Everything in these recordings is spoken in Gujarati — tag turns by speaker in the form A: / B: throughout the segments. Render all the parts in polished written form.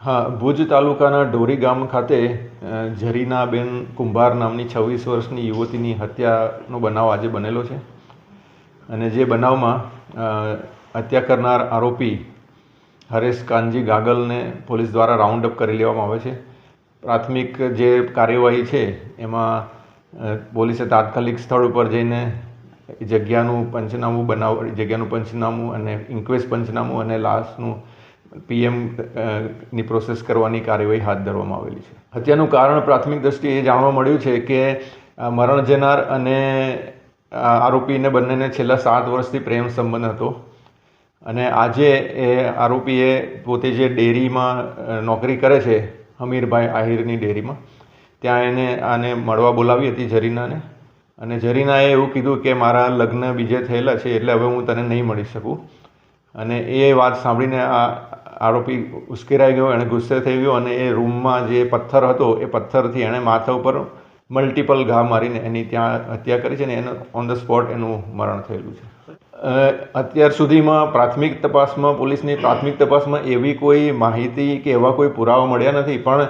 A: હા, ભુજ તાલુકાના ઢોરી ગામ ખાતે ઝરીનાબેન કુંભાર નામની 26 વર્ષની યુવતીની હત્યાનો બનાવ આજે બનેલો છે. અને જે બનાવમાં હત્યા કરનાર આરોપી હરેશ કાનજી ગાગલને પોલીસ દ્વારા રાઉન્ડ અપ કરી લેવામાં આવે છે. પ્રાથમિક જે કાર્યવાહી છે એમાં પોલીસે તાત્કાલિક સ્થળ ઉપર જઈને જગ્યાનું પંચનામું અને ઇન્ક્વેસ્ટ પંચનામું અને લાશનું PM ની પ્રોસેસ કરવાની કાર્યવાહી હાથ ધરવામાં આવેલી છે. હત્યાનું કારણ પ્રાથમિક દ્રષ્ટિએ એ જાણવા મળ્યું છે કે મરણ જનાર અને આરોપીને બંનેને છેલ્લા 7 વર્ષથી પ્રેમ સંબંધ હતો. અને આજે એ આરોપીએ પોતે જે ડેરીમાં નોકરી કરે છે, હમીરભાઈ આહિરની ડેરીમાં, ત્યાં આને મળવા બોલાવી હતી ઝરીનાને. અને ઝરીનાએ એવું કીધું કે મારા લગ્ન બીજે થયેલા છે એટલે હવે હું તને નહીં મળી શકું. અને એ વાત સાંભળીને આ આરોપી ઉશ્કેરાઈ ગયો, એણે ગુસ્સે થઈ ગયો અને એ રૂમમાં જે પથ્થર હતો એ પથ્થરથી એણે માથા ઉપર મલ્ટિપલ ઘા મારીને એની ત્યાં હત્યા કરી છે અને એનું ઓન ધ સ્પોટ એનું મરણ થયેલું છે. અત્યાર સુધીમાં પોલીસની પ્રાથમિક તપાસમાં એવી કોઈ માહિતી કે એવા કોઈ પુરાવા મળ્યા નથી, પણ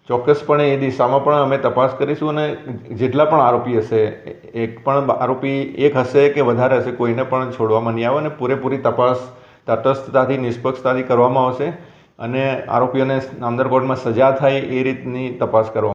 A: ચોક્કસપણે એ દિશામાં પણ અમે તપાસ કરીશું. અને જેટલા પણ આરોપી હશે, એક હશે કે વધારે હશે, કોઈને પણ છોડવામાં નહીં આવે અને પૂરેપૂરી તપાસ તટસ્થતાથી, નિષ્પક્ષતાથી કરવામાં આવશે અને આરોપીઓને નામદાર કોર્ટમાં સજા થાય એ રીતની તપાસ કરવામાં